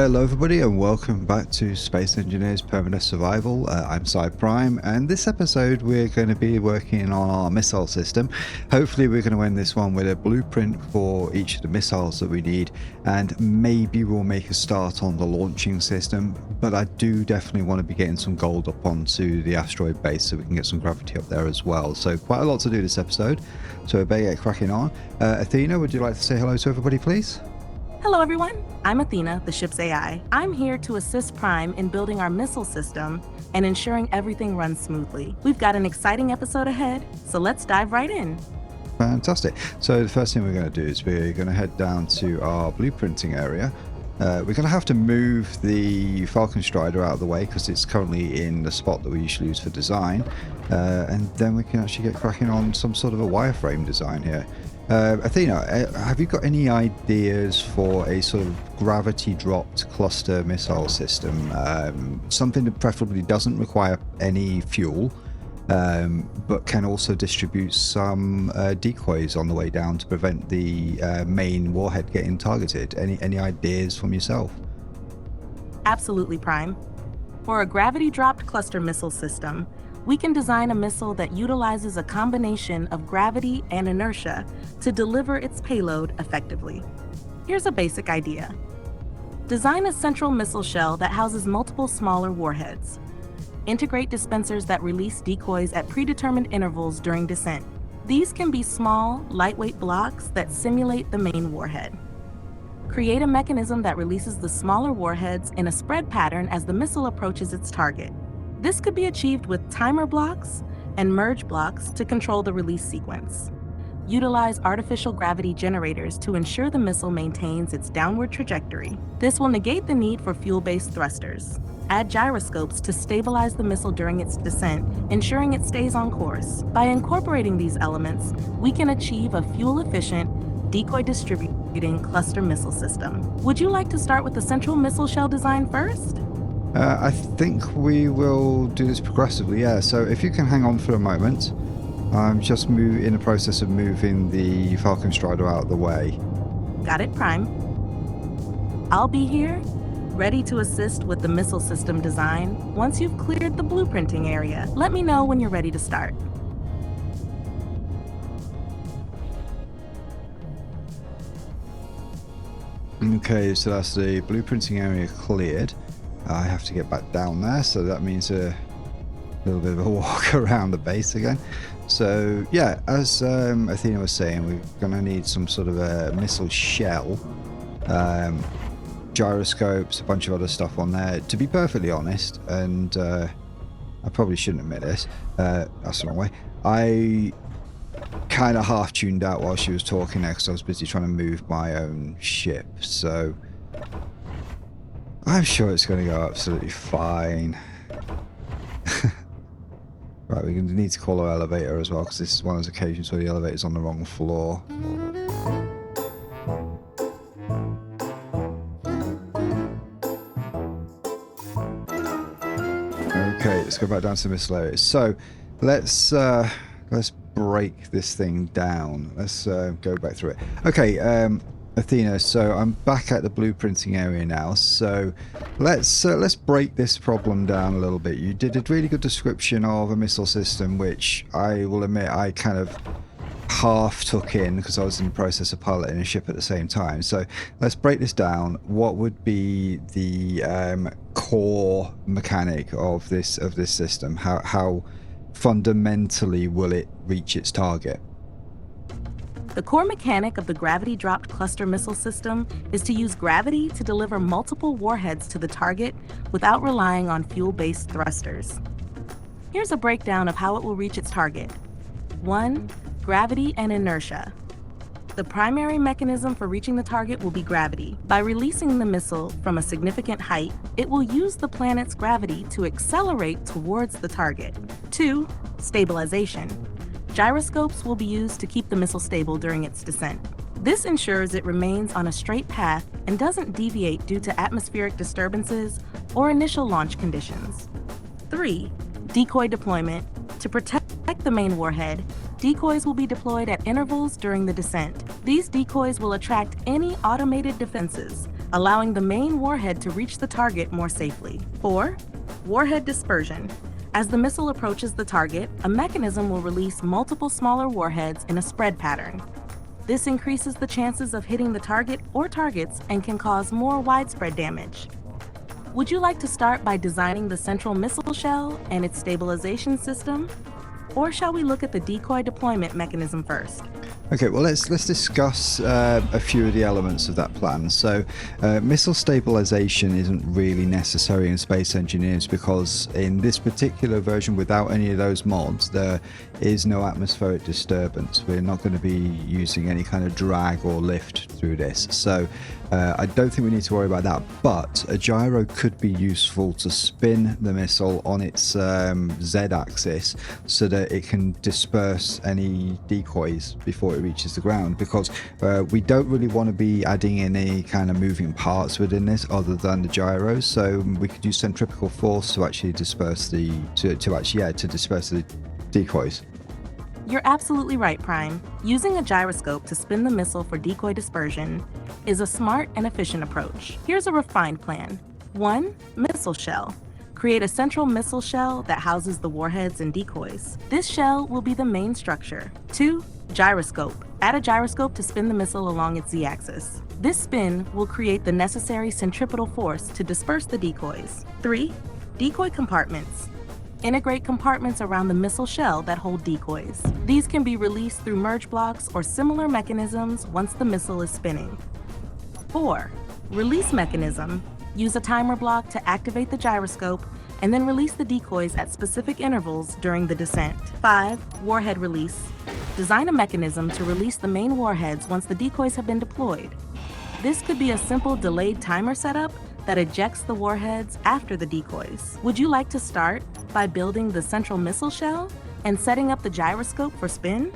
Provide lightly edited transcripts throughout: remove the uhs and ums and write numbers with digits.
Hello everybody and welcome back to Space Engineers Permanent Survival. I'm Cy Prime, and this episode we're going to be working on our missile system. Hopefully we're going to end this one with a blueprint for each of the missiles that we need, and maybe we'll make a start on the launching system, but I do definitely want to be getting some gold up onto the asteroid base so we can get some gravity up there as well. So quite a lot to do this episode, so I better get cracking on. Athena, would you like to say hello to everybody please? Hello everyone, I'm Athena, the ship's AI. I'm here to assist Prime in building our missile system and ensuring everything runs smoothly. We've got an exciting episode ahead, so let's dive right in. Fantastic. So the first thing we're going to do is we're going to head down to our blueprinting area. We're going to have to move the Falcon Strider out of the way because it's currently in the spot that we usually use for design, and then we can actually get cracking on some sort of a wireframe design here. Athena, have you got any ideas for a sort of gravity-dropped cluster missile system? Something that preferably doesn't require any fuel, but can also distribute some decoys on the way down to prevent the main warhead getting targeted. Any ideas from yourself? Absolutely, Prime. For a gravity-dropped cluster missile system, we can design a missile that utilizes a combination of gravity and inertia to deliver its payload effectively. Here's a basic idea. Design a central missile shell that houses multiple smaller warheads. Integrate dispensers that release decoys at predetermined intervals during descent. These can be small, lightweight blocks that simulate the main warhead. Create a mechanism that releases the smaller warheads in a spread pattern as the missile approaches its target. This could be achieved with timer blocks and merge blocks to control the release sequence. Utilize artificial gravity generators to ensure the missile maintains its downward trajectory. This will negate the need for fuel-based thrusters. Add gyroscopes to stabilize the missile during its descent, ensuring it stays on course. By incorporating these elements, we can achieve a fuel-efficient, decoy-distributing cluster missile system. Would you like to start with the central missile shell design first? I think we will do this progressively, yeah. So if you can hang on for a moment, I'm just in the process of moving the Falcon Strider out of the way. Got it, Prime. I'll be here, ready to assist with the missile system design. Once you've cleared the blueprinting area, let me know when you're ready to start. Okay, so that's the blueprinting area cleared. I have to get back down there, so that means a little bit of a walk around the base again. So yeah, as Athena was saying, we're going to need some sort of a missile shell, gyroscopes, a bunch of other stuff on there. To be perfectly honest, and I probably shouldn't admit this, that's the wrong way, I kind of half tuned out while she was talking there because I was busy trying to move my own ship, so I'm sure it's going to go absolutely fine. Right, we're going to need to call our elevator as well, because this is one of those occasions where the elevator's on the wrong floor. Okay, let's go back down to the missile area. So let's break this thing down. Let's go back through it. Okay, Athena, so I'm back at the blueprinting area now, so let's break this problem down a little bit. You did a really good description of a missile system, which I will admit I kind of half took in because I was in the process of piloting a ship at the same time. So let's break this down. What would be the core mechanic of this system? How fundamentally will it reach its target? The core mechanic of the gravity-dropped cluster missile system is to use gravity to deliver multiple warheads to the target without relying on fuel-based thrusters. Here's a breakdown of how it will reach its target. 1. Gravity and inertia. The primary mechanism for reaching the target will be gravity. By releasing the missile from a significant height, it will use the planet's gravity to accelerate towards the target. 2. Stabilization. Gyroscopes will be used to keep the missile stable during its descent. This ensures it remains on a straight path and doesn't deviate due to atmospheric disturbances or initial launch conditions. 3. Decoy deployment. To protect the main warhead, decoys will be deployed at intervals during the descent. These decoys will attract any automated defenses, allowing the main warhead to reach the target more safely. 4. Warhead dispersion. As the missile approaches the target, a mechanism will release multiple smaller warheads in a spread pattern. This increases the chances of hitting the target or targets and can cause more widespread damage. Would you like to start by designing the central missile shell and its stabilization system? Or shall we look at the decoy deployment mechanism first? Okay, well let's discuss a few of the elements of that plan. So missile stabilization isn't really necessary in Space Engineers because in this particular version, without any of those mods, there is no atmospheric disturbance. We're not going to be using any kind of drag or lift through this. So I don't think we need to worry about that, but a gyro could be useful to spin the missile on its Z-axis so that it can disperse any decoys before it reaches the ground, because we don't really want to be adding any kind of moving parts within this other than the gyros. So we could use centripetal force to actually disperse the to disperse the decoys. You're absolutely right, Prime. Using a gyroscope to spin the missile for decoy dispersion is a smart and efficient approach. Here's a refined plan. 1. Missile shell. Create a central missile shell that houses the warheads and decoys. This shell will be the main structure. 2. Gyroscope. Add a gyroscope to spin the missile along its z-axis. This spin will create the necessary centripetal force to disperse the decoys. 3. Decoy compartments. Integrate compartments around the missile shell that hold decoys. These can be released through merge blocks or similar mechanisms once the missile is spinning. 4. Release mechanism. Use a timer block to activate the gyroscope and then release the decoys at specific intervals during the descent. 5. Warhead release. Design a mechanism to release the main warheads once the decoys have been deployed. This could be a simple delayed timer setup that ejects the warheads after the decoys. Would you like to start by building the central missile shell and setting up the gyroscope for spin?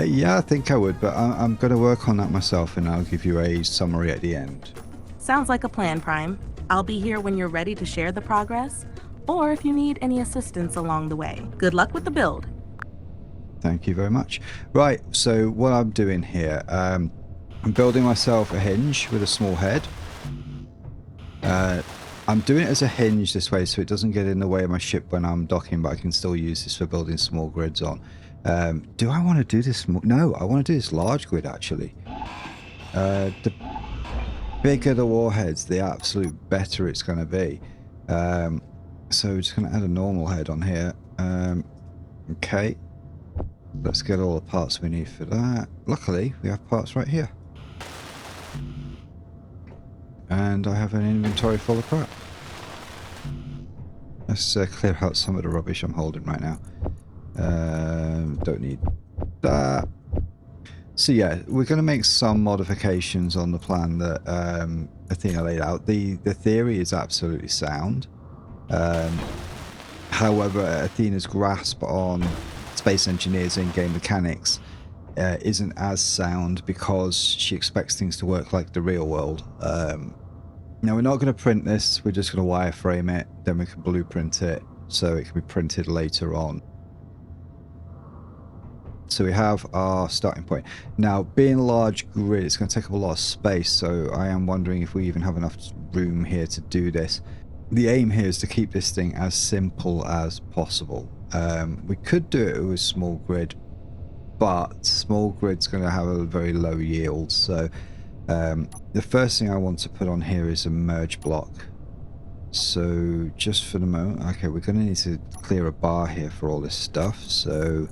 Yeah, I think I would, but I'm going to work on that myself and I'll give you a summary at the end. Sounds like a plan, Prime. I'll be here when you're ready to share the progress, or if you need any assistance along the way. Good luck with the build. Thank you very much. Right, so what I'm doing here, I'm building myself a hinge with a small head. I'm doing it as a hinge this way so it doesn't get in the way of my ship when I'm docking, but I can still use this for building small grids on. Do I want to do this? No, I want to do this large grid actually. The bigger the warheads, the absolute better it's going to be. So we're just going to add a normal head on here. Okay. Let's get all the parts we need for that. Luckily, we have parts right here. And I have an inventory full of crap. Let's clear out some of the rubbish I'm holding right now. Don't need that. So yeah, we're going to make some modifications on the plan that Athena laid out. The theory is absolutely sound. However, Athena's grasp on Space Engineers in-game mechanics isn't as sound because she expects things to work like the real world. Now we're not going to print this, we're just going to wireframe it, then we can blueprint it so it can be printed later on. So we have our starting point. Now, being a large grid, it's going to take up a lot of space, so I am wondering if we even have enough room here to do this. The aim here is to keep this thing as simple as possible. We could do it with small grid, but small grid's going to have a very low yield, so the first thing I want to put on here is a merge block. So just for the moment, okay, we're going to need to clear a bar here for all this stuff, so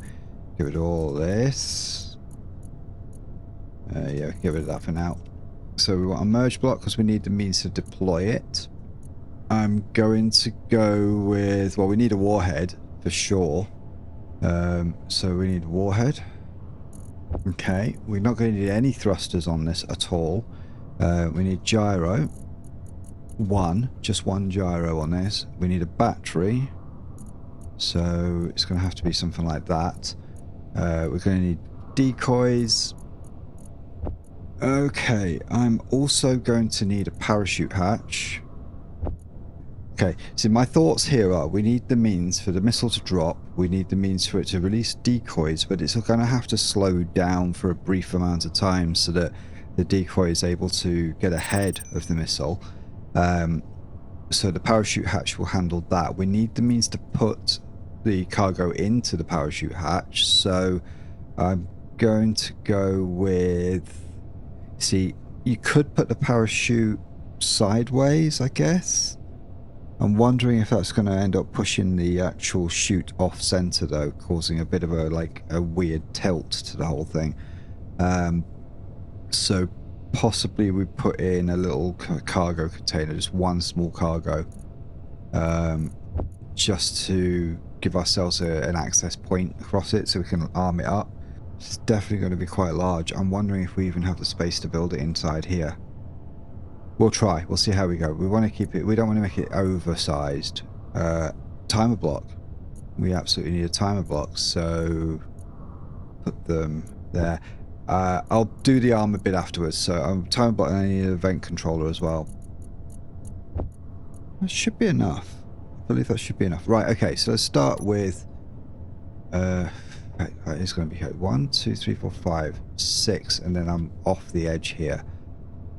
get rid of all this. Yeah, get rid of that for now. So we want a merge block because we need the means to deploy it. I'm going to go with, well, we need a warhead for sure. So we need a warhead. Okay, we're not going to need any thrusters on this at all. We need gyro. Just one gyro on this. We need a battery. So it's going to have to be something like that. We're going to need decoys. Okay, I'm also going to need a parachute hatch. Okay, so my thoughts here are we need the means for the missile to drop, we need the means for it to release decoys, but it's going to have to slow down for a brief amount of time so that the decoy is able to get ahead of the missile. So the parachute hatch will handle that. We need the means to put the cargo into the parachute hatch, so I'm going to go with... See, you could put the parachute sideways, I guess. I'm wondering if that's going to end up pushing the actual chute off center, though, causing a bit of a weird tilt to the whole thing. So possibly we put in a little cargo container, just one small cargo, just to give ourselves an access point across it so we can arm it up. It's definitely going to be quite large. I'm wondering if we even have the space to build it inside here. We'll try. We'll see how we go. We want to keep it... We don't want to make it oversized. Timer block. We absolutely need a timer block, so put them there. I'll do the armor bit afterwards. So timer block, and I need an event controller as well. That should be enough. I believe that should be enough. Right, okay, so let's start with... it's going to be 1, 2, 3, 4, 5, 6, and then I'm off the edge here.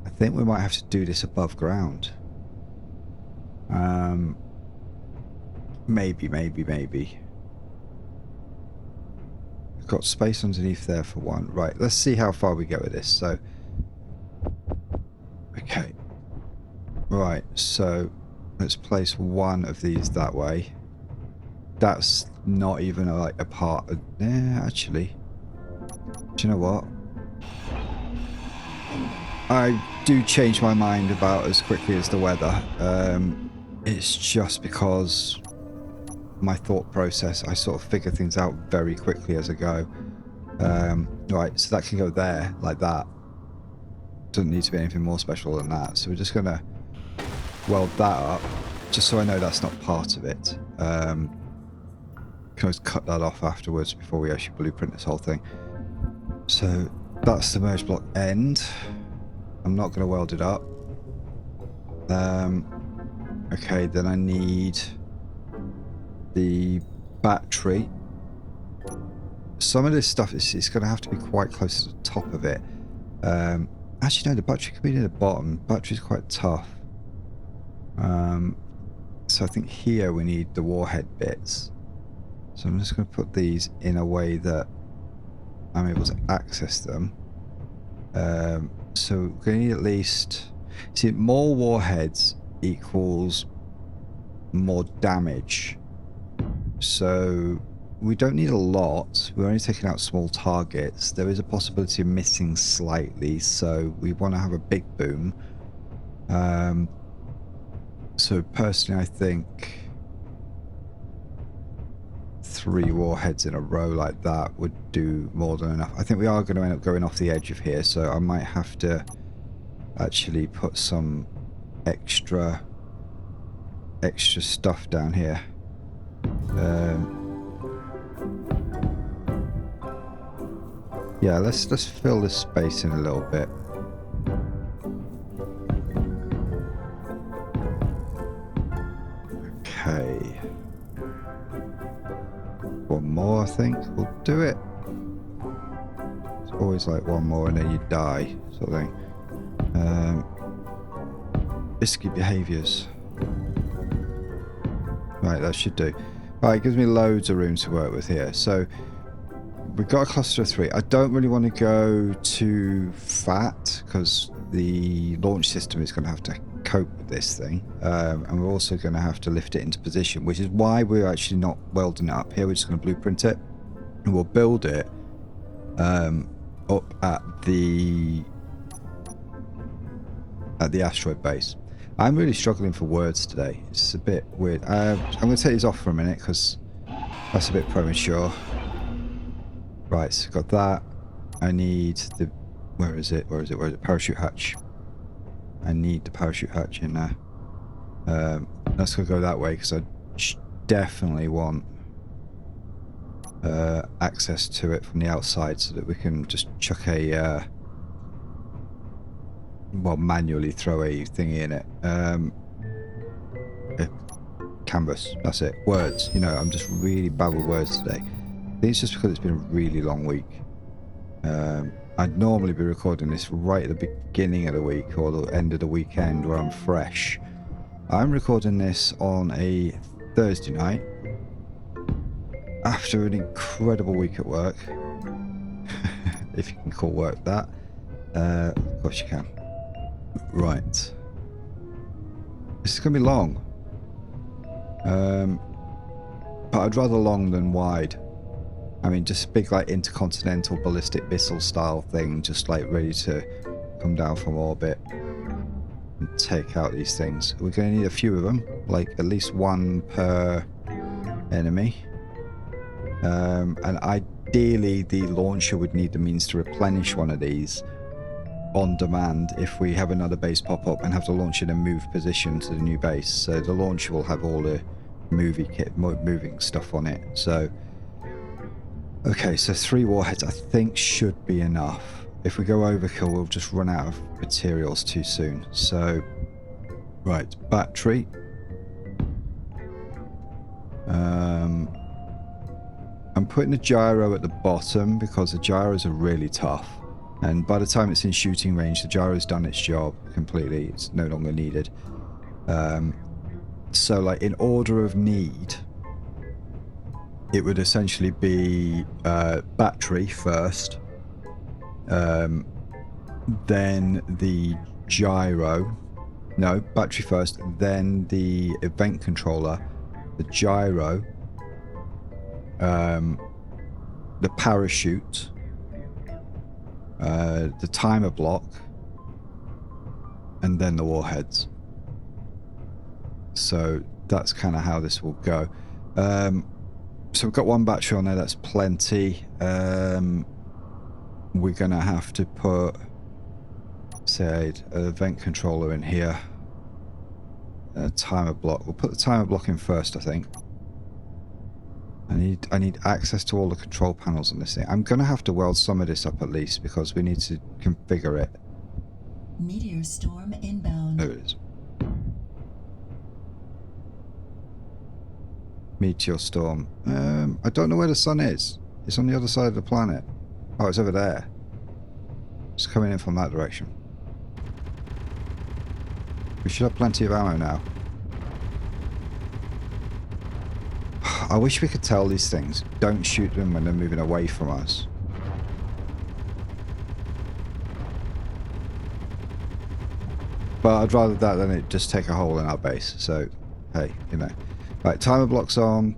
I think we might have to do this above ground. Maybe. We've got space underneath there for one. Right, let's see how far we get with this. So, okay. Right, so let's place one of these that way. That's not even like a part of... Yeah, actually. Do you know what? I do change my mind about as quickly as the weather. It's just because my thought process, I sort of figure things out very quickly as I go. Right, so that can go there, like that. Doesn't need to be anything more special than that. So we're just going to weld that up, just so I know that's not part of it. Can always cut that off afterwards before we actually blueprint this whole thing. So that's the merge block end. I'm not going to weld it up. Okay, then I need the battery. Some of this stuff is going to have to be quite close to the top of it. Actually, no, the battery could be near the bottom. Battery's quite tough. So I think here we need the warhead bits. So I'm just going to put these in a way that I'm able to access them. So we're going to need at least... See, more warheads equals more damage. So we don't need a lot. We're only taking out small targets. There is a possibility of missing slightly, so we want to have a big boom. So personally, I think 3 warheads in a row like that would do more than enough. I think we are going to end up going off the edge of here, so I might have to actually put some extra stuff down here. Yeah, let's fill this space in a little bit. Okay. One more, I think. We'll do it. It's always like one more and then you die, sort of thing. Risky behaviours. Right, that should do. Right, it gives me loads of room to work with here. So, we've got a cluster of 3. I don't really want to go too fat, because the launch system is going to have to cope with this thing. And we're also going to have to lift it into position, which is why we're actually not welding it up here. We're just going to blueprint it. And we'll build it up at the asteroid base. I'm really struggling for words today. It's a bit weird. I'm going to take these off for a minute because that's a bit premature. Right, so got that. I need the... Where is it? Parachute hatch. I need the parachute hatch in there. Let's go that way because I definitely want access to it from the outside so that we can just chuck a... well, manually throw a thingy in it. Canvas, that's it. Words, you know, I'm just really bad with words today. I think it's just because it's been a really long week. I'd normally be recording this right at the beginning of the week or the end of the weekend where I'm fresh. I'm recording this on a Thursday night after an incredible week at work. If you can call work that. Of course you can. Right. This is going to be long. But I'd rather long than wide. I mean, just a big, like, intercontinental ballistic missile style thing, just, like, ready to come down from orbit and take out these things. We're going to need a few of them, like, at least one per enemy. And ideally, the launcher would need the means to replenish one of these on demand if we have another base pop up and have to launch in a move position to the new base. So the launcher will have all the moving stuff on it. So... okay, so 3 warheads I think should be enough. If we go overkill, we'll just run out of materials too soon. So, right, battery. I'm putting the gyro at the bottom because the gyros are really tough. And by the time it's in shooting range, the gyro's done its job completely. It's no longer needed. So, like, in order of need... it would essentially be battery first, then the gyro. No, battery first, then the event controller, the gyro, the parachute, the timer block, and then the warheads. So that's kind of how this will go. So we've got 1 battery on there, that's plenty. We're going to have to put, say, an event controller in here. A timer block. We'll put the timer block in first, I think. I need access to all the control panels on this thing. I'm going to have to weld some of this up at least because we need to configure it. Meteor storm inbound. There it is. Meteor storm. I don't know where the sun is. It's on the other side of the planet. Oh, it's over there. It's coming in from that direction. We should have plenty of ammo now. I wish we could tell these things. Don't shoot them when they're moving away from us. But I'd rather that than it just take a hole in our base. So, hey, you know. Right, timer blocks on.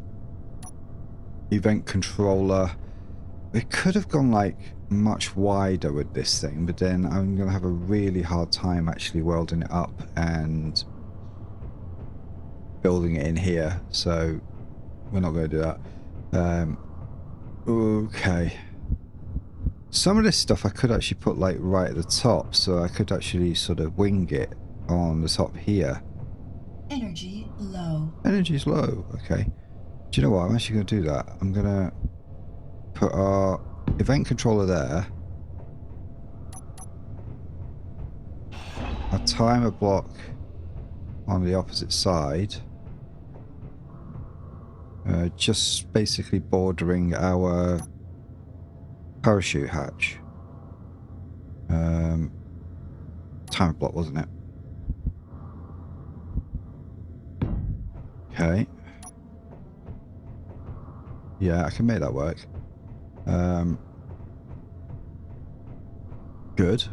Event controller. We could have gone like much wider with this thing, but then I'm going to have a really hard time actually welding it up and building it in here. So we're not going to do that. Okay. Some of this stuff I could actually put like right at the top, so I could actually sort of wing it on the top here. Energy low. Energy's low, okay. Do you know what? I'm actually going to do that. I'm going to put our event controller there. A timer block on the opposite side. Just basically bordering our parachute hatch. Timer block, wasn't it? Okay. Yeah, I can make that work. Good.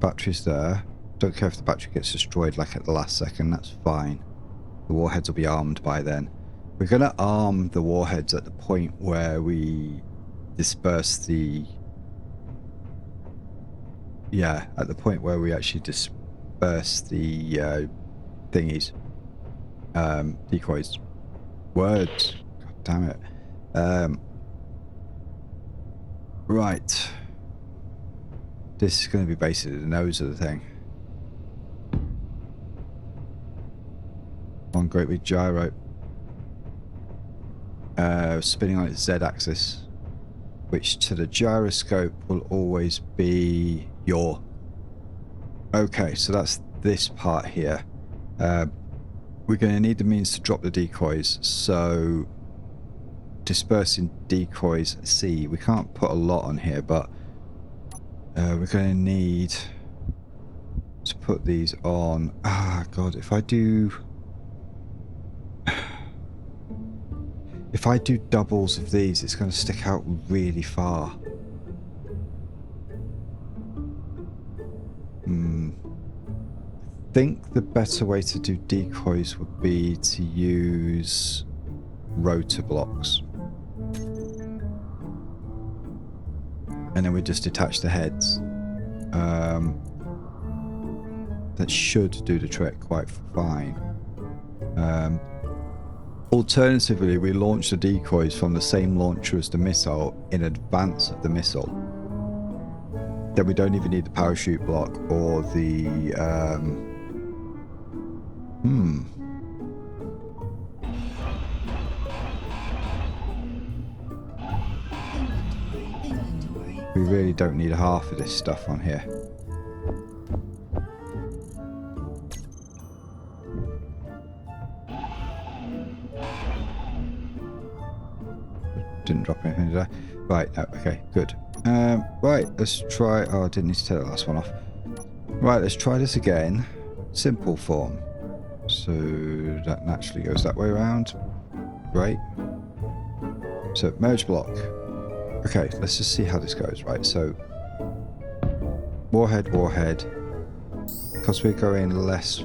Battery's there. Don't care if the battery gets destroyed like at the last second, that's fine. The warheads will be armed by then. We're going to arm the warheads at the point where we disperse the... yeah, at the point where we actually disperse the thingies. Decoys. Words. God damn it. Right. This is going to be basically the nose of the thing. One great big gyro. Spinning on its Z-axis, which to the gyroscope will always be yaw. Okay, so that's this part here. We're going to need the means to drop the decoys, so dispersing decoys C. We can't put a lot on here, but We're going to need to put these on. Ah, God, if I do doubles of these, it's going to stick out really far. I think the better way to do decoys would be to use rotor blocks. And then we just detach the heads. That should do the trick quite fine. Alternatively, we launch the decoys from the same launcher as the missile in advance of the missile. Then we don't even need the parachute block or the... Inventory. We really don't need half of this stuff on here. Didn't drop anything, did I? Right, no, okay, good. Right, let's try... Oh, I didn't need to take the last one off. Right, let's try this again. Simple form. So that naturally goes that way around. Great. So, merge block. Okay, let's just see how this goes, right? So, warhead, warhead. Because we're going less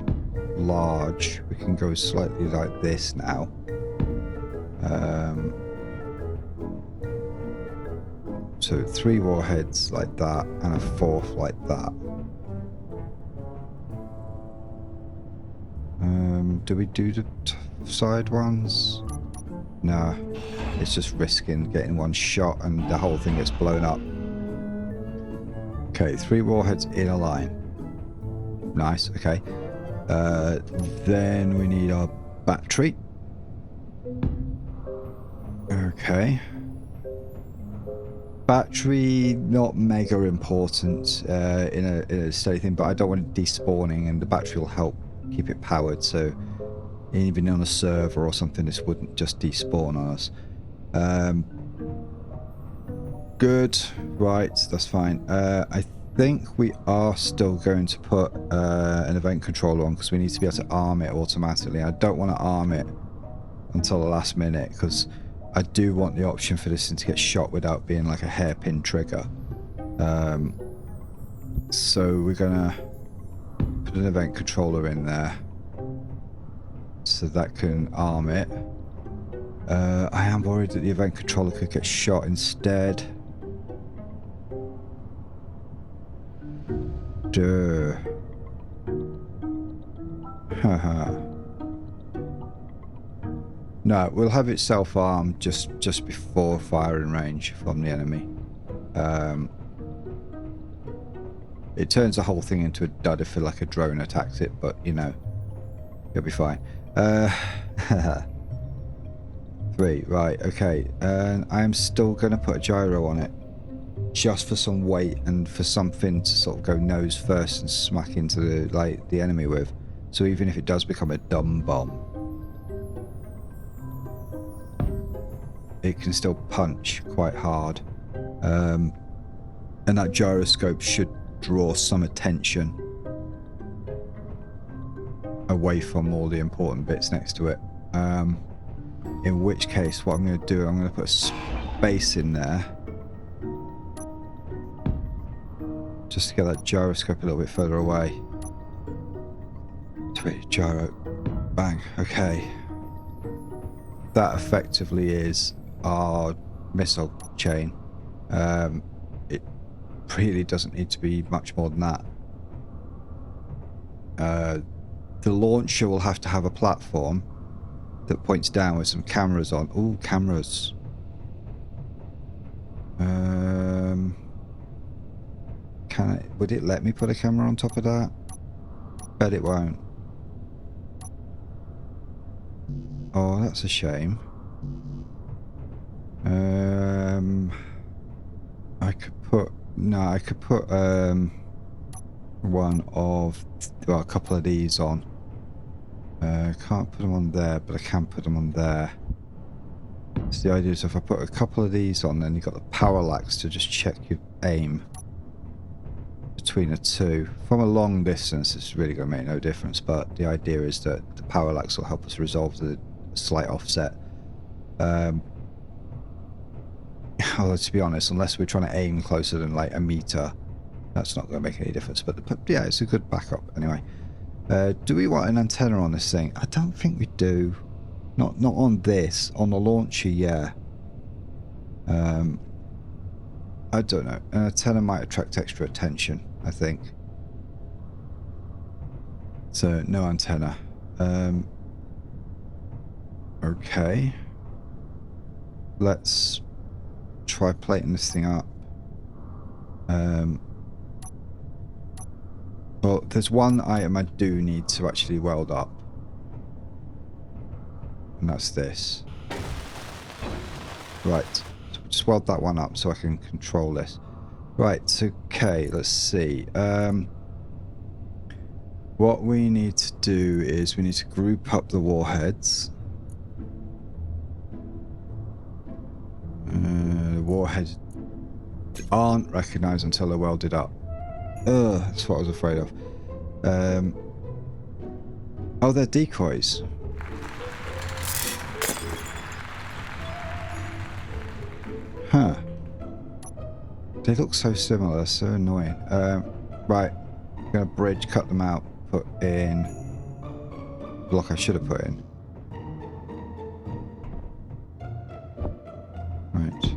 large, we can go slightly like this now. So 3 warheads like that, and a 4th like that. Do we do the side ones? No, it's just risking getting one shot and the whole thing gets blown up. Okay, 3 warheads in a line. Nice, okay. Then we need our battery. Okay. Battery, not mega important in a steady thing, but I don't want it despawning, and the battery will help keep it powered, so even on a server or something, this wouldn't just despawn on us. Good, right, that's fine. I think we are still going to put an event controller on, because we need to be able to arm it automatically. I don't want to arm it until the last minute, because I do want the option for this thing to get shot without being like a hairpin trigger. So we're gonna put an event controller in there so that can arm it. I am worried that the event controller could get shot instead. Duh. Haha. No, we'll have it self-armed just before firing range from the enemy. It turns the whole thing into a dud if like a drone attacks it, but you know, it'll be fine. 3, right, okay. And I am still going to put a gyro on it, just for some weight and for something to sort of go nose first and smack into the enemy with. So even if it does become a dumb bomb, it can still punch quite hard. And that gyroscope should draw some attention away from all the important bits next to it. In which case, what I'm going to do, I'm going to put a space in there just to get that gyroscope a little bit further away. 3, gyro, bang, okay. That effectively is our missile chain. It really doesn't need to be much more than that. The launcher will have to have a platform that points down with some cameras on. Ooh, cameras. Would it let me put a camera on top of that? Bet it won't. Oh, that's a shame. I could put one of, well, a couple of these on. Can't put them on there, but I can put them on there. So the idea is if I put a couple of these on, then you've got the parallax to just check your aim. between the two. From a long distance, it's really going to make no difference, but the idea is that the parallax will help us resolve the slight offset. Although, to be honest, unless we're trying to aim closer than like a meter, that's not going to make any difference. But yeah, it's a good backup anyway. Do we want an antenna on this thing? I don't think we do. Not on this. On the launcher, yeah. I don't know. An antenna might attract extra attention, I think. So, no antenna. Okay. Let's try plating this thing up. Well, there's one item I do need to actually weld up. And that's this. Right. Just weld that one up so I can control this. Right, okay, let's see. What we need to do is we need to group up the warheads. Warheads aren't recognized until they're welded up. Ugh, that's what I was afraid of. Oh, they're decoys. Huh. They look so similar, so annoying. Right, I'm gonna bridge, cut them out, put in block I should have put in. Right.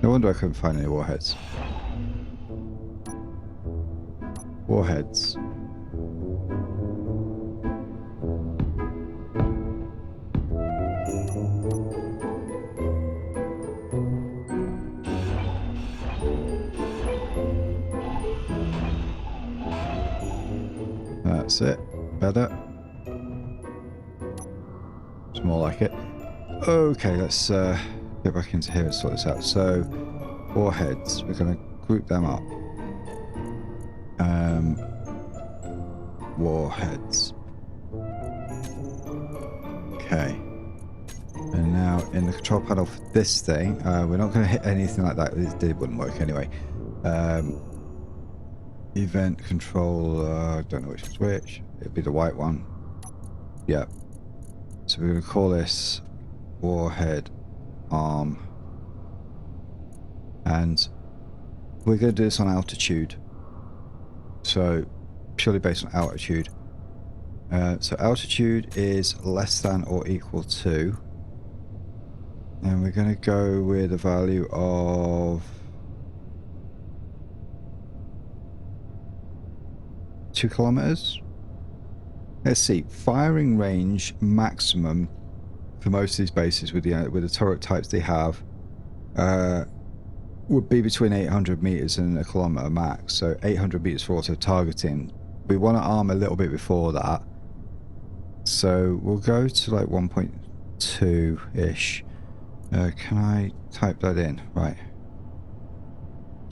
No wonder I couldn't find any warheads. Warheads. That's it. Better. It's more like it. Okay, let's get back into here and sort this out. So, warheads. We're going to group them up. Warheads. Okay. And now in the control panel for this thing, we're not going to hit anything like that. It wouldn't work anyway. Event control, I don't know which is which. It'd be the white one. Yeah. So we're going to call this warhead arm. And we're going to do this on altitude. So purely based on altitude. So altitude is less than or equal to. And we're going to go with a value of 2 kilometers. Let's see, firing range maximum for most of these bases with the turret types they have would be between 800 meters and a kilometer max. So 800 meters for auto targeting. We want to arm a little bit before that, so we'll go to like 1.2 ish. Can I type that in? Right,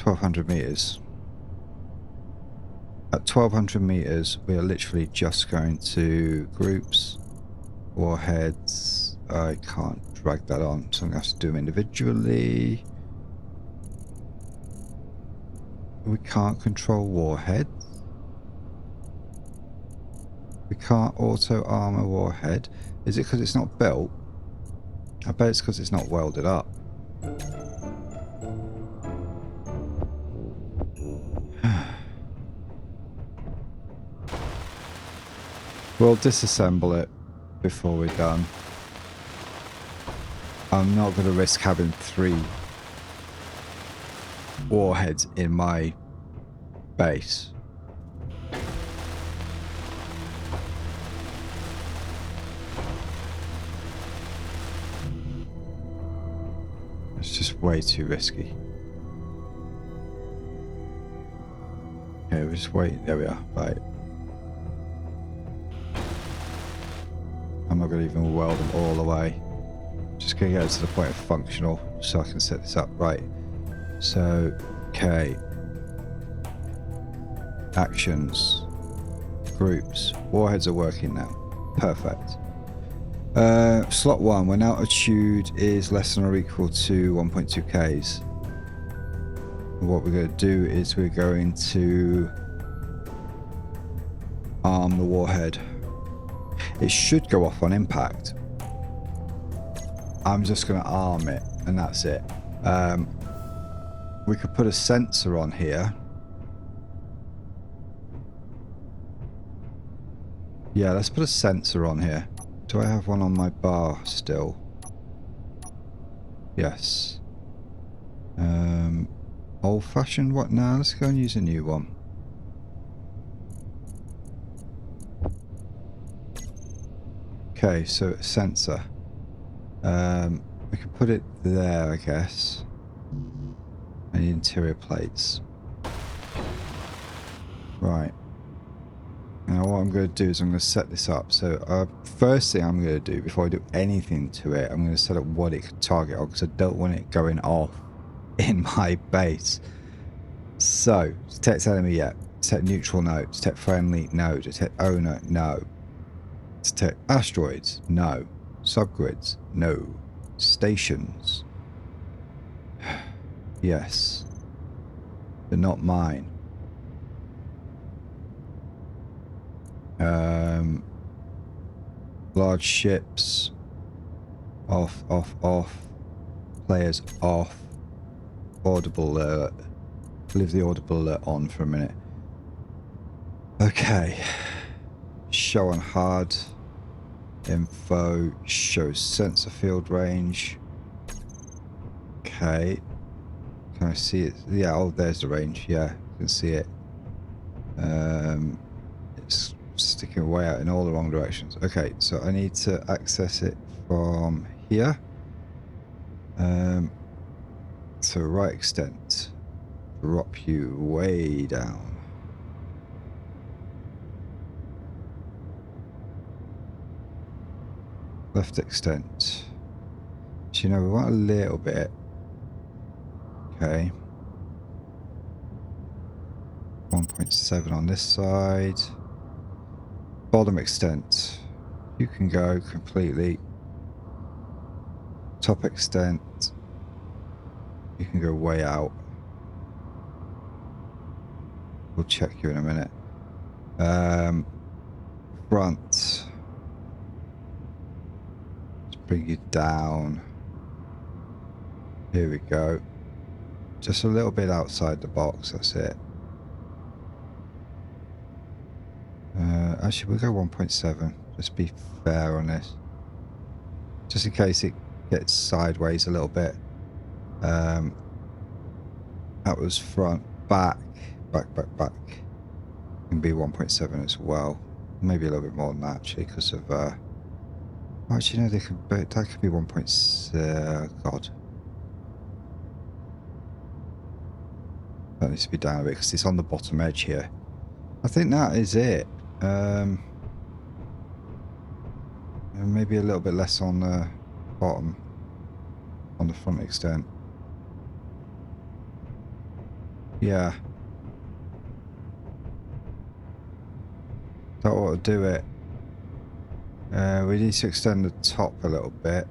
1200 meters. At 1200 meters, we are literally just going to groups, warheads. I can't drag that on, so I'm going to have to do them individually. We can't control warheads. We can't auto armor warhead. Is it because it's not built? I bet it's because it's not welded up. We'll disassemble it before we're done. I'm not going to risk having 3 warheads in my base. It's just way too risky. Okay, we're just waiting. There we are. Right. I'm not going to even weld them all the way. Just going to get it to the point of functional so I can set this up right. So, okay. Actions. Groups. Warheads are working now. Perfect. Slot 1, when altitude is less than or equal to 1.2 Ks. What we're going to do is we're going to arm the warhead. It should go off on impact. I'm just going to arm it, and that's it. We could put a sensor on here. Yeah, let's put a sensor on here. Do I have one on my bar still? Yes. Old-fashioned what now? Let's go and use a new one. Okay, so a sensor. We can put it there, I guess. And the interior plates. Right. Now what I'm going to do is I'm going to set this up. So first thing I'm going to do before I do anything to it, I'm going to set up what it can target on, because I don't want it going off in my base. So, detect enemy, yeah. Detect neutral, no. Detect friendly, no. Detect owner, no. Detect asteroids, no. Subgrids, no. Stations, yes. They're not mine. Large ships, off, off, off. Players off. Audible alert. Leave the audible alert on for a minute. Okay. Show on hard. Info. Show sensor field range. Okay. Can I see it? Yeah, oh, there's the range. Yeah, you can see it. It's sticking way out in all the wrong directions. Okay, so I need to access it from here. So right extent. Drop you way down. Left extent. So, you know, we want a little bit. Okay. 1.7 on this side. Bottom extent. You can go completely. Top extent. You can go way out. We'll check you in a minute. Front. Let's bring you down. Here we go. Just a little bit outside the box, that's it. Actually, we'll go 1.7. Just be fair on this. Just in case it gets sideways a little bit. That was front, back. Can be 1.7 as well. Maybe a little bit more than that, actually, because of... actually, no, that could be 1.6... God. That needs to be down a bit, because it's on the bottom edge here. I think that is it. Maybe a little bit less on the bottom. On the front extent. Yeah. That ought to do it. We need to extend the top a little bit.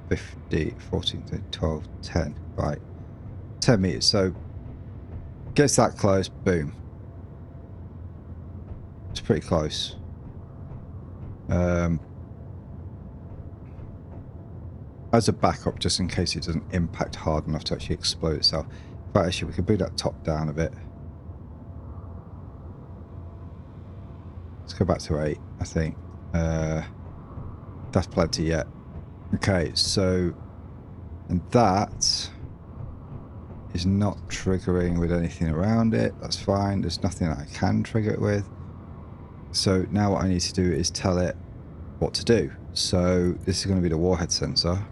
50, 14, 12, 10. Right. 10 meters. So, gets that close. Boom. It's pretty close. As a backup, just in case it doesn't impact hard enough to actually explode itself. But actually, we could bring that top down a bit. Let's go back to 8, I think. That's plenty yet. Okay, so... And that is not triggering with anything around it. That's fine. There's nothing that I can trigger it with. So now what I need to do is tell it what to do. So this is going to be the warhead sensor.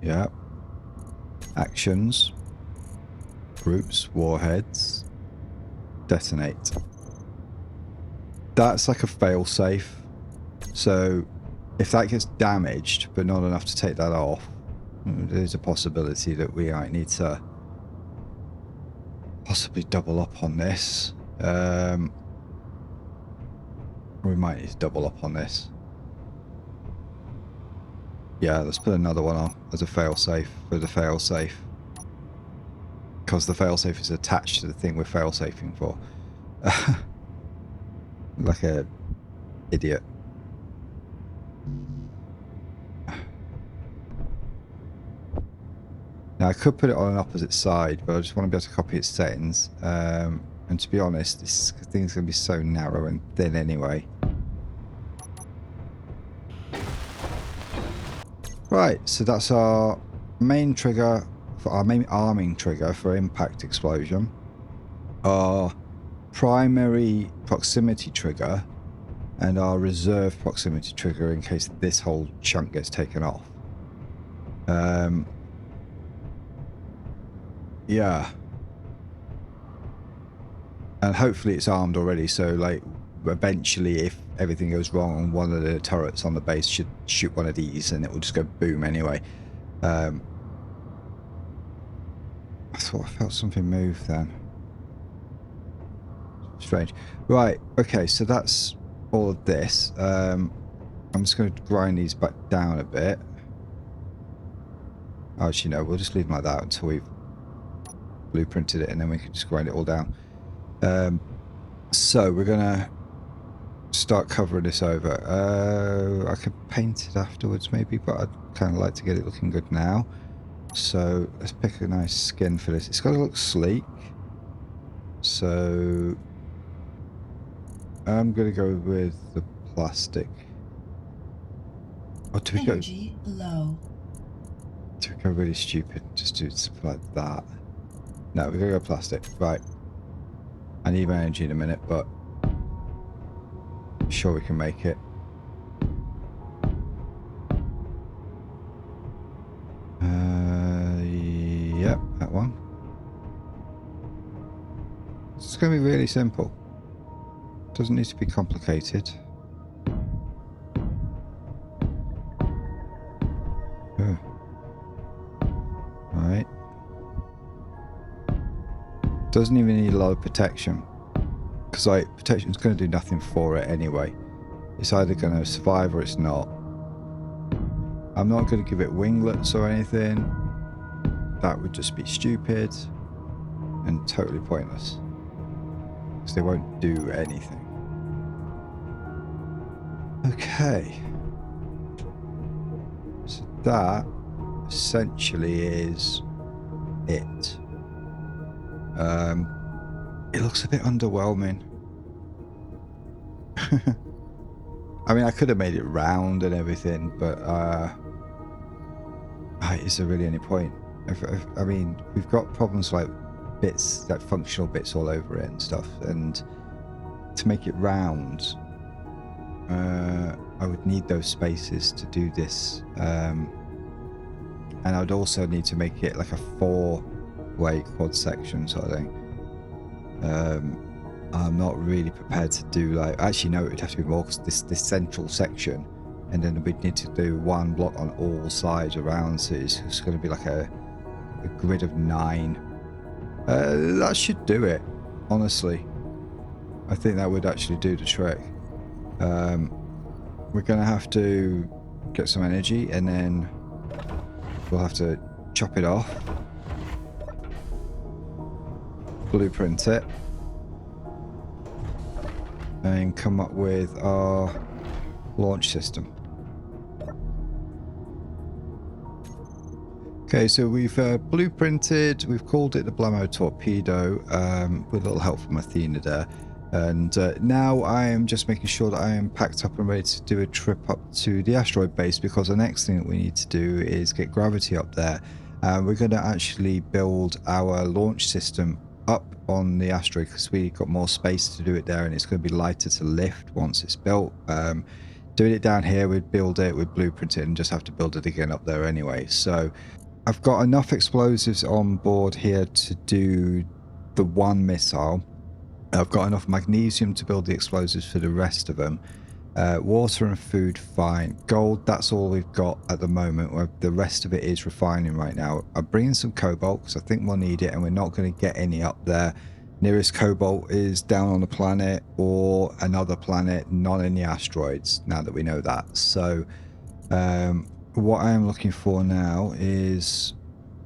Yeah. Actions. Groups. Warheads. Detonate. That's like a fail-safe. So if that gets damaged, but not enough to take that off, There's a possibility that we might need to possibly double up on this. We might need to double up on this. Yeah, let's put another one on as a failsafe for the failsafe. Because the failsafe is attached to the thing we're failsafing for. Like a idiot. Now I could put it on an opposite side, but I just want to be able to copy its settings. And to be honest, this thing's going to be so narrow and thin anyway. Right, so that's our main trigger, for our main arming trigger for impact explosion. Our primary proximity trigger and our reserve proximity trigger in case this whole chunk gets taken off. Yeah. And hopefully it's armed already, so like eventually if everything goes wrong, one of the turrets on the base should shoot one of these and it will just go boom anyway. I thought I felt something move then. Strange. Right, okay, so that's all of this. I'm just going to grind these back down a bit. Actually, no, we'll just leave them like that until we've blueprinted it and then we can just grind it all down. So we're going to start covering this over. I could paint it afterwards maybe, but I'd kind of like to get it looking good now. So let's pick a nice skin for this. It's got to look sleek. So I'm going to go with the plastic. Or do we go... Energy low. Do we go really stupid? Just do something like that. No, we're going to go plastic. Right. I need my energy in a minute, but I'm sure we can make it. Yep, that one. It's going to be really simple. Doesn't need to be complicated. Right. Doesn't even need a lot of protection. Because like, protection's going to do nothing for it anyway. It's either going to survive or it's not. I'm not going to give it winglets or anything. That would just be stupid and totally pointless. Because they won't do anything. Okay. So that essentially is it. It looks a bit underwhelming. I mean, I could have made it round and everything, but is there really any point? I mean, we've got problems like bits, like functional bits all over it and stuff, and to make it round, I would need those spaces to do this, and I would also need to make it like a 4-way quad section sort of thing. I'm not really prepared to do like, actually no, it would have to be more, because this central section, and then we'd need to do one block on all sides around, so it's going to be like a grid of 9. That should do it, honestly. I think that would actually do the trick. We're going to have to get some energy, and then we'll have to chop it off, blueprint it, and come up with our launch system. Okay, so we've blueprinted, we've called it the Blamo Torpedo, with a little help from Athena there. And now I am just making sure that I am packed up and ready to do a trip up to the asteroid base, because the next thing that we need to do is get gravity up there. We're going to actually build our launch system up on the asteroid, because we got more space to do it there, and it's going to be lighter to lift once it's built. Doing it down here, we'd build it, we'd blueprint it, and just have to build it again up there anyway. So I've got enough explosives on board here to do the one missile. I've got enough magnesium to build the explosives for the rest of them. Water and food, fine. Gold, that's all we've got at the moment. The rest of it is refining right now. I'm bringing some cobalt because I think we'll need it, and we're not going to get any up there. Nearest cobalt is down on the planet or another planet, not in the asteroids, now that we know that. So what I am looking for now is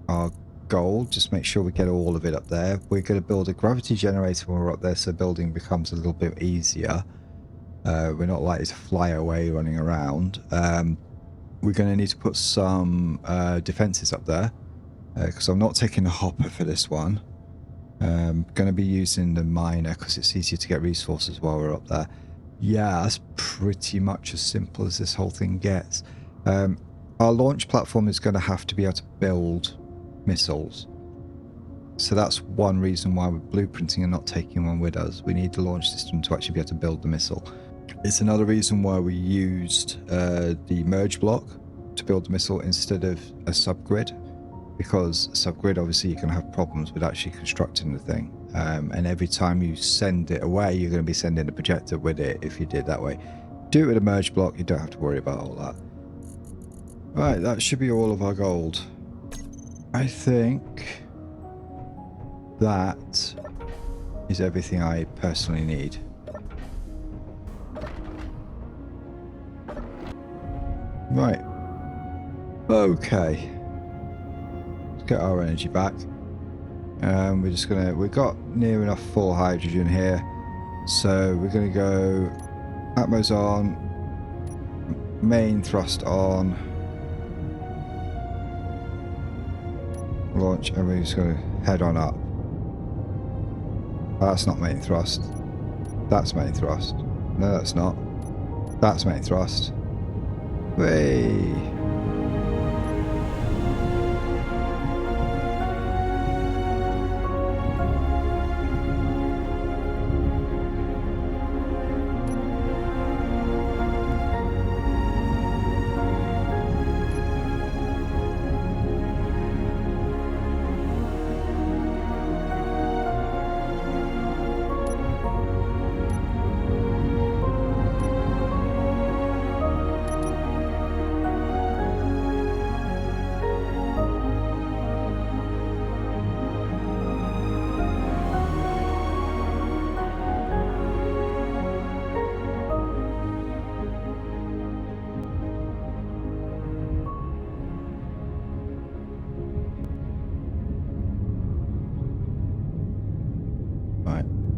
our gold. Just make sure we get all of it up there. We're going to build a gravity generator when we're up there, so building becomes a little bit easier. We're not likely to fly away running around. We're going to need to put some defenses up there because I'm not taking the hopper for this one. Going to be using the miner because it's easier to get resources while we're up there. Yeah, that's pretty much as simple as this whole thing gets. Our launch platform is going to have to be able to build missiles. So that's one reason why we're blueprinting and not taking one with us. We need the launch system to actually be able to build the missile. It's another reason why we used the merge block to build the missile instead of a subgrid, because subgrid, obviously, you can have problems with actually constructing the thing. And every time you send it away, you're going to be sending a projector with it if you did that way. Do it with a merge block, you don't have to worry about all that. Right, that should be all of our gold. I think that is everything I personally need. Right. Okay. Let's get our energy back. We're just gonna, we've got near enough full hydrogen here. So we're gonna go Atmos on, main thrust on, launch, and we're just gonna head on up. That's not main thrust. That's main thrust. No, that's not. That's main thrust. Way.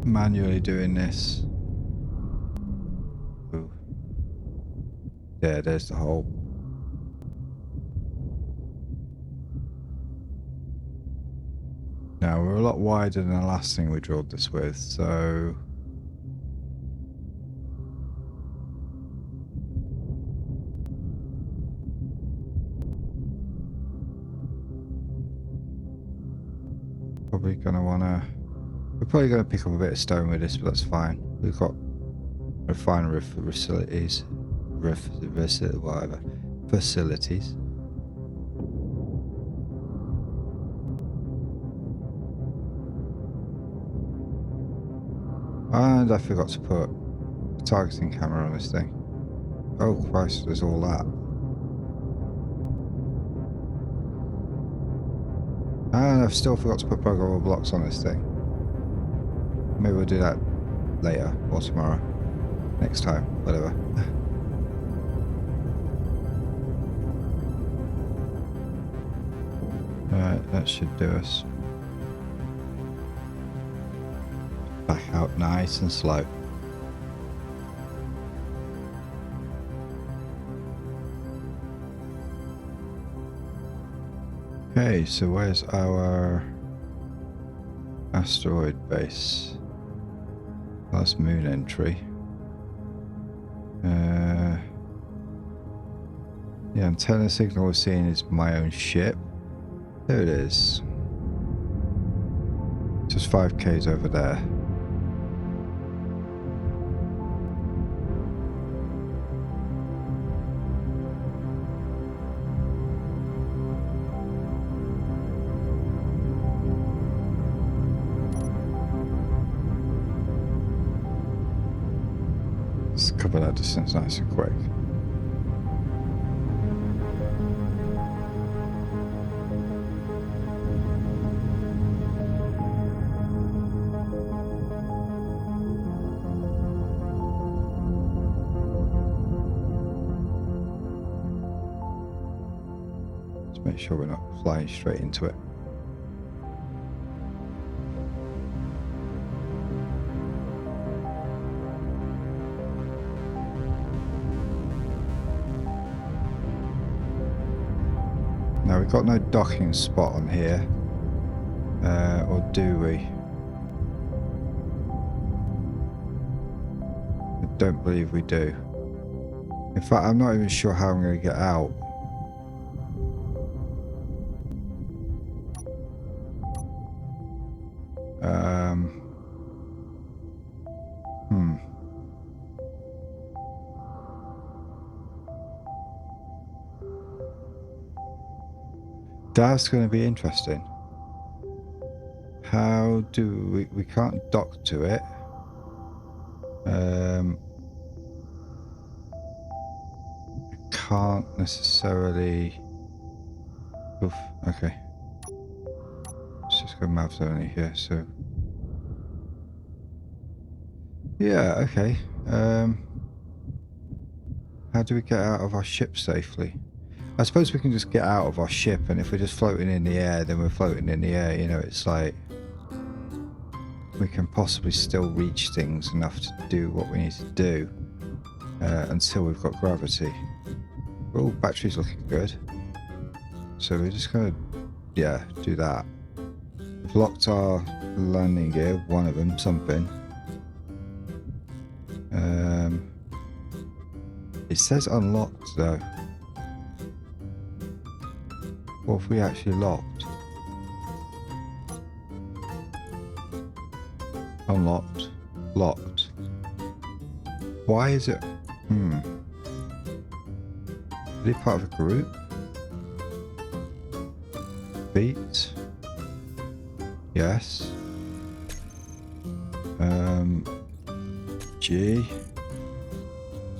Manually doing this. Ooh. Yeah, there's the hole. Now we're a lot wider than the last thing we drilled this with, so probably gonna wanna. We're probably going to pick up a bit of stone with this, but that's fine. We've got refinery facilities, whatever, facilities. And I forgot to put a targeting camera on this thing. Oh Christ, there's all that. And I've still forgot to put programmable blocks on this thing. Maybe we'll do that later or tomorrow. Next time, whatever. Alright, that should do us. Back out nice and slow. Okay, so where's our asteroid base? That's moon entry. The antenna signal we're seeing is my own ship. There it is. Just 5Ks over there. Let's cover cover that distance nice and quick. Let's make sure we're not flying straight into it. Now we've got no docking spot on here, or do we? I don't believe we do. In fact, I'm not even sure how I'm going to get out. That's going to be interesting. How do we can't dock to it. Can't necessarily. Oof, okay. Let's just go maps only here, so. Yeah, okay. How do we get out of our ship safely? I suppose we can just get out of our ship, and if we're just floating in the air, then we're floating in the air. You know, it's like we can possibly still reach things enough to do what we need to do until we've got gravity. Oh, battery's looking good. So we're just going to, yeah, do that. We've locked our landing gear, one of them, something. It says unlocked though. What if we actually locked? Unlocked. Locked. Why is it? Are they part of a group? Beat. Yes. G.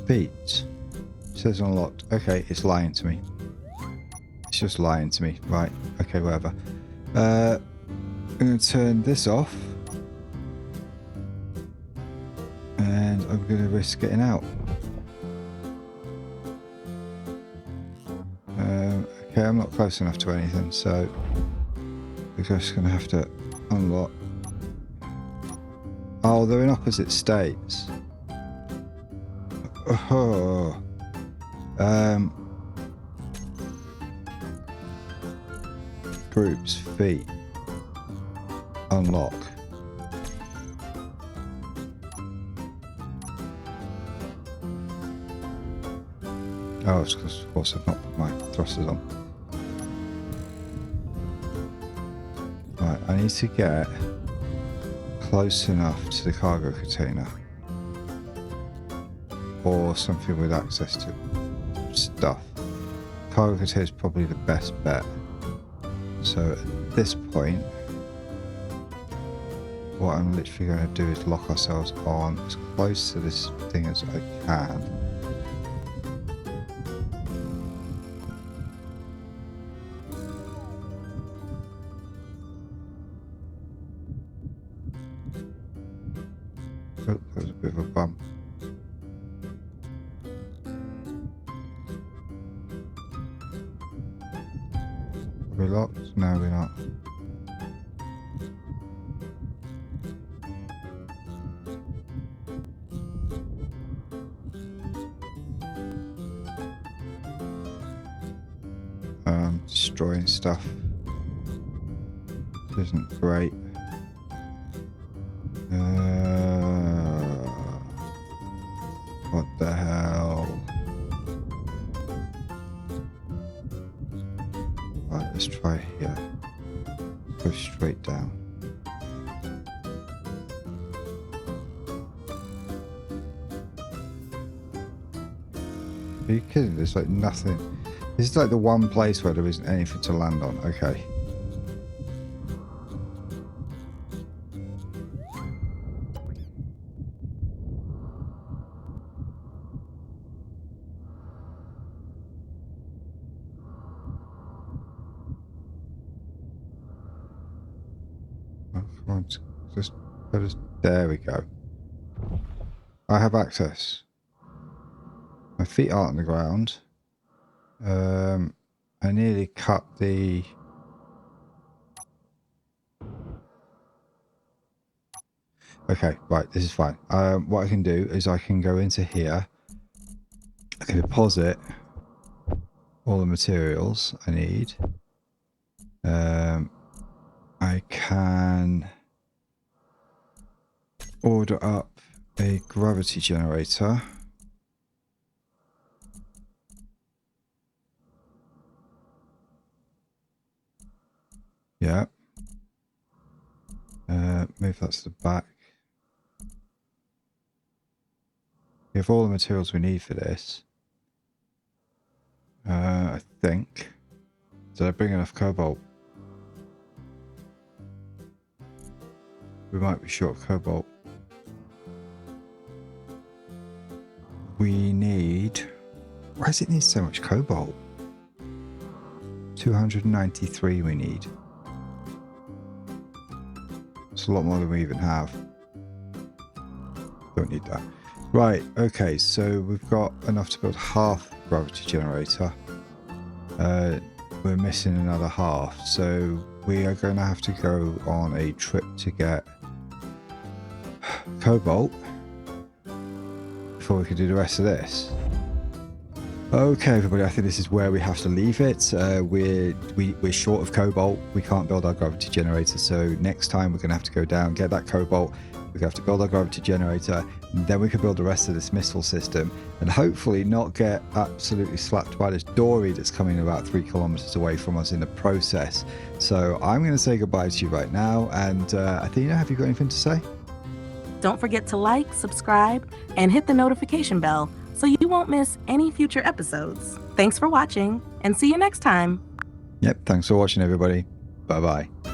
Beat. Says unlocked. Okay, it's lying to me. It's just lying to me. Right. Okay, whatever. I'm going to turn this off. And I'm going to risk getting out. Okay, I'm not close enough to anything, so we're just going to have to unlock. Oh, they're in opposite states. Oh. Groups, feet, unlock. Oh, it's because of course I've not put my thrusters on. Right, I need to get close enough to the cargo container. Or something with access to stuff. Cargo container is probably the best bet. So at this point, what I'm literally going to do is lock ourselves on as close to this thing as I can. Oh, that was a bit of a bump. Are we locked? No, we're not. Destroying stuff isn't great. What the hell? Right, let's try here. Go straight down. Are you kidding? There's like nothing. This is like the one place where there isn't anything to land on. Okay. Come on, just there we go. I have access. My feet aren't on the ground. I nearly cut the... Okay, right, this is fine. What I can do is I can go into here. I can deposit all the materials I need. I can order up a gravity generator. Yeah. Move that to the back. We have all the materials we need for this. I think. Did I bring enough cobalt? We might be short of cobalt. We need... Why does it need so much cobalt? 293 we need. It's a lot more than we even have. Don't need that. Right, okay, so we've got enough to build half gravity generator. We're missing another half, so we are going to have to go on a trip to get cobalt before we can do the rest of this. Okay, everybody, I think this is where we have to leave it. We're short of cobalt. We can't build our gravity generator, so next time we're going to have to go down, get that cobalt. We're going to have to build our gravity generator, and then we can build the rest of this missile system, and hopefully not get absolutely slapped by this dory that's coming about 3 kilometers away from us in the process. So I'm going to say goodbye to you right now, and Athena, have you got anything to say? Don't forget to like, subscribe, and hit the notification bell so you won't miss any future episodes. Thanks for watching, and see you next time. Yep, thanks for watching, everybody. Bye-bye.